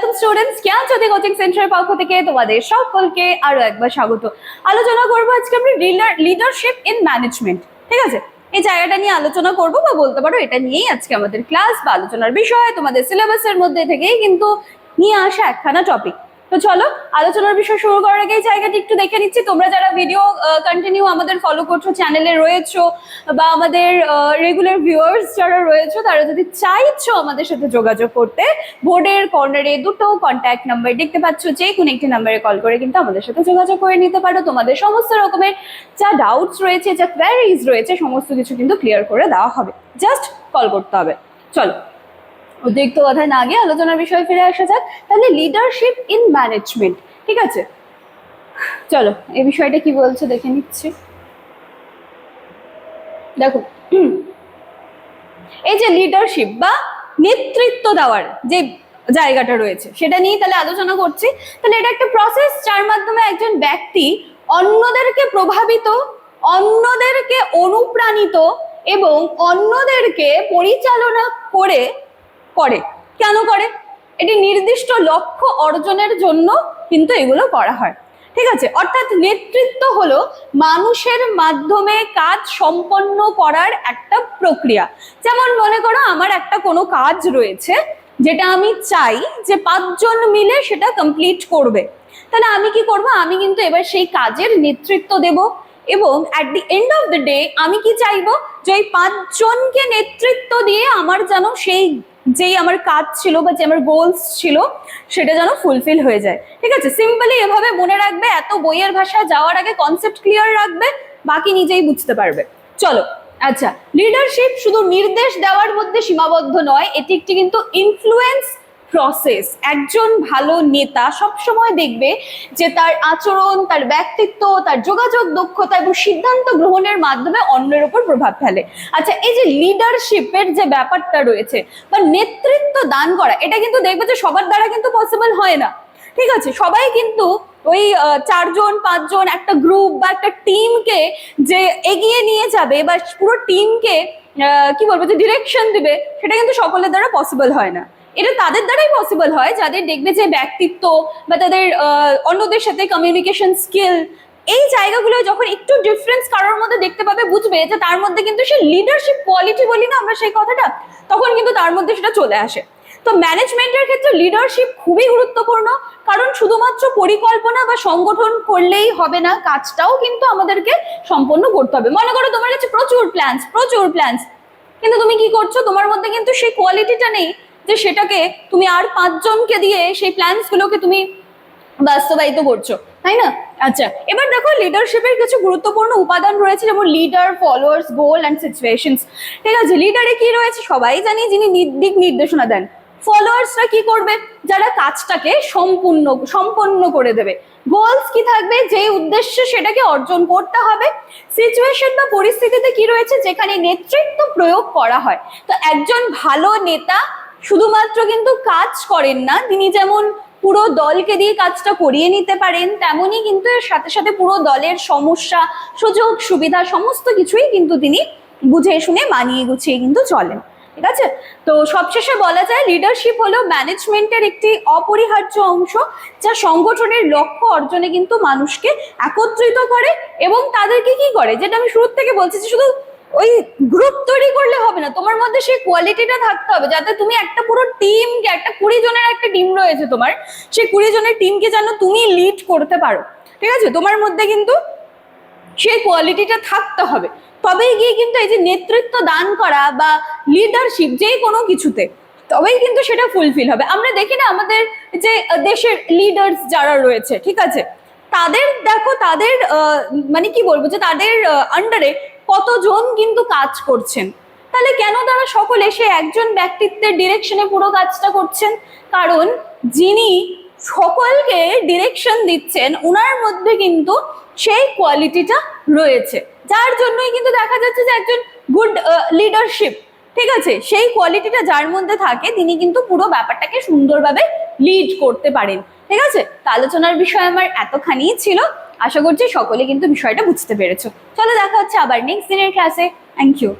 Welcome students, জ্ঞানজ্যোতি coaching সেন্টারের পক্ষ থেকে তোমাদের সকলকে আরো একবার স্বাগত। আলোচনা করবো আজকে আমরা লিডারশিপ ইন ম্যানেজমেন্ট। ঠিক আছে, এই জায়গাটা নিয়ে আলোচনা করবো বা বলতে পারো এটা নিয়েই আজকে আমাদের ক্লাস বা আলোচনার বিষয়। তোমাদের সিলেবাসের মধ্যে থেকেই কিন্তু নিয়ে আসা একখানা টপিক। তো চলো আলোচনার বিষয় শুরু করার আগে এই জায়গাটি একটু দেখে নিচ্ছি। তোমরা যারা ভিডিও কন্টিনিউ আমাদের ফলো করছো, চ্যানেলে রয়েছো বা আমাদের রেগুলার ভিউয়ার্স যারা রয়েছো, তারা যদি চাইছো আমাদের সাথে যোগাযোগ করতে, বোর্ডের কর্নারে দুটো কন্ট্যাক্ট নাম্বার দেখতে পাচ্ছ, যে কোনো একটি নাম্বারে কল করে কিন্তু আমাদের সাথে যোগাযোগ করে নিতে পারো। তোমাদের সমস্ত রকমের যা ডাউটস রয়েছে, যা কোয়ারিজ রয়েছে, সমস্ত কিছু কিন্তু ক্লিয়ার করে দেওয়া হবে। জাস্ট কল করতে হবে। চলো অতিরিক্ত কথায় না গিয়ে আলোচনার বিষয়ে ফিরে আসা যাক। তাহলে লিডারশিপ ইন ম্যানেজমেন্ট, ঠিক আছে, চলো এই বিষয়টা কি বলছে দেখে নিচ্ছি। দেখো, এই যে লিডারশিপ বা নেতৃত্ব দেওয়ার যে জায়গাটা রয়েছে সেটা নিয়ে তাহলে আলোচনা করছি। তাহলে এটা একটা প্রসেস যার মাধ্যমে একজন ব্যক্তি অন্যদেরকে প্রভাবিত, অন্যদেরকে অনুপ্রাণিত এবং অন্যদেরকে পরিচালনা করে কেন করে? এটি নির্দিষ্ট লক্ষ্য অর্জনের জন্য কিন্তু এগুলো করা হয়। ঠিক আছে, অর্থাৎ নেতৃত্ব হলো মানুষের মাধ্যমে কাজ সম্পন্ন করার একটা প্রক্রিয়া। যেমন মনে করো আমার একটা কোনো কাজ রয়েছে যেটা আমি চাই যে 5 জন মিলে সেটা কমপ্লিট করবে, তাহলে আমি কি করব? আমি কিন্তু এবার সেই কাজের নেতৃত্ব দেব এবং at the end of the day আমি কি চাইবো যে ওই 5 জনকে নেতৃত্ব দিয়ে আমার যেন সেই যেই আমার কাজ ছিল বা যে আমার গোলস ছিল সেটা যেন ফুলফিল হয়ে যায়। ঠিক আছে, সিম্পলি এভাবে মনে রাখবে, এত বইয়ের ভাষায় যাওয়ার আগে কনসেপ্ট ক্লিয়ার রাখবে, বাকি নিজেই বুঝতে পারবে। চলো, আচ্ছা, লিডারশিপ শুধু নির্দেশ দেওয়ার মধ্যে সীমাবদ্ধ নয়, এটি একটি কিন্তু ইনফ্লুয়েন্স প্রসেস। একজন ভালো নেতা সবসময় দেখবে যে তার আচরণ, তার ব্যক্তিত্ব, তার যোগাযোগ দক্ষতা এবং সিদ্ধান্ত গ্রহণের মাধ্যমে অন্যের উপর প্রভাব ফেলে। আচ্ছা, এই যে লিডারশিপের যে ব্যাপারটা রয়েছে বা নেতৃত্ব দান করা, এটা কিন্তু দেখবে যে সবার দ্বারা কিন্তু পসিবল হয় না। ঠিক আছে, সবাই কিন্তু ওই 4 জন 5 জন একটা গ্রুপ বা একটা টিমকে যে এগিয়ে নিয়ে যাবে বা পুরো টিমকে কি বলবো যে ডিরেকশন দিবে, সেটা কিন্তু সকলের দ্বারা পসিবল হয় না। এটা তাদের দ্বারাই পসিবল হয় যাদের দেখবে যে ব্যক্তিত্ব বা তাদের অন্যদের সাথে কমিউনিকেশন স্কিল, এই জায়গাগুলো যখন একটু ডিফারেন্স কারোর মধ্যে দেখতে পাবে, বুঝবে যে তার মধ্যে কিন্তু সে লিডারশিপ কোয়ালিটি বলি না আমরা সেই কথাটা, তখন কিন্তু তার মধ্যে সেটা চলে আসে। তো ম্যানেজমেন্টের ক্ষেত্রে লিডারশিপ খুবই গুরুত্বপূর্ণ, কারণ শুধুমাত্র পরিকল্পনা বা সংগঠন করলেই হবে না, কাজটাও কিন্তু আমাদেরকে সম্পন্ন করতে হবে। মনে করো তোমার কাছে প্রচুর প্ল্যানস, কিন্তু তুমি কি করছো? তোমার মধ্যে কিন্তু সেই কোয়ালিটিটা নেই যে সেটাকে তুমি আর 5 জনকে দিয়ে সেই প্ল্যানস গুলোকে তুমি বাস্তবায়িত করছো, তাই না? আচ্ছা, এবার দেখো লিডারশিপের কিছু গুরুত্বপূর্ণ উপাদান রয়েছে, যেমন leader, followers, goal and situations. ঠিক আছে, লিডারে কি রয়েছে সবাই জানি, যিনি দিক নির্দেশনা দেন। ফলোয়ার্সরা কি করবে? যারা কাজটাকে সম্পন্ন করে দেবে। গোলস কি থাকবে? যে উদ্দেশ্যে সেটাকে অর্জন করতে হবে। সিচুয়েশন বা পরিস্থিতিতে কি রয়েছে? যেখানে নেতৃত্ব প্রয়োগ করা হয়। তো একজন ভালো নেতা শুধুমাত্র কিন্তু কাজ করেন না, তিনি যেমন পুরো দলকে দিয়ে কাজটা করিয়ে নিতে পারেন, তেমনই কিন্তু এর সাথে সাথে পুরো দলের সমস্যা, সুযোগ সুবিধা সমস্ত কিছুই কিন্তু তিনি বুঝে শুনে মানিয়ে গুছিয়ে কিন্তু চলেন। ঠিক আছে, তো সবশেষে বলা যায় লিডারশিপ হলো ম্যানেজমেন্টের একটি অপরিহার্য অংশ, যা সংগঠনের লক্ষ্য অর্জনে কিন্তু মানুষকে একত্রিত করে এবং তাদেরকে কি করে, যেটা আমি শুরু থেকে বলছি, যে শুধু ওই গ্রুপ তৈরি করলে হবে না, তোমার মধ্যে সেই কোয়ালিটিটা থাকতে হবে যাতে তুমি একটা পুরো টিমকে, একটা 20 জনের একটা টিম রয়েছে তোমার, সেই 20 জনের টিমকে যেন তুমি লিড করতে পারো। ঠিক আছে, তোমার মধ্যে কিন্তু সেই কোয়ালিটিটা থাকতে হবে, তবেই গিয়ে কিন্তু এই যে নেতৃত্ব দান করা বা লিডারশিপ যে কোনো কিছুতে, তবেই কিন্তু সেটা ফুলফিল হবে। আমরা দেখি না আমাদের যে দেশের লিডার্স যারা রয়েছে, ঠিক আছে, তাদের দেখো তাদের মানে কি বলবো যে তাদের আন্ডারে কতজন কিন্তু কাজ করছেন, তাহলে কেন তারা সকলে সে একজন ব্যক্তিত্বের ডিরেকশনে পুরো কাজটা করছেন? কারণ যিনি সকলকে ডিরেকশন দিচ্ছেন ওনার মধ্যে কিন্তু সেই কোয়ালিটিটা রয়েছে, যার জন্যই কিন্তু দেখা যাচ্ছে যে একজন গুড লিডারশিপ, ঠিক আছে, সেই কোয়ালিটিটা যার মধ্যে থাকে তিনি কিন্তু পুরো ব্যাপারটাকে সুন্দরভাবে লিড করতে পারেন। ঠিক আছে, তো আলোচনার বিষয় আমার এতখানিই ছিল, আশা করছি সকলে কিন্তু বিষয়টা বুঝতে পেরেছো। চলো দেখা হচ্ছে আবার নেক্সট দিনের ক্লাসে। Thank you.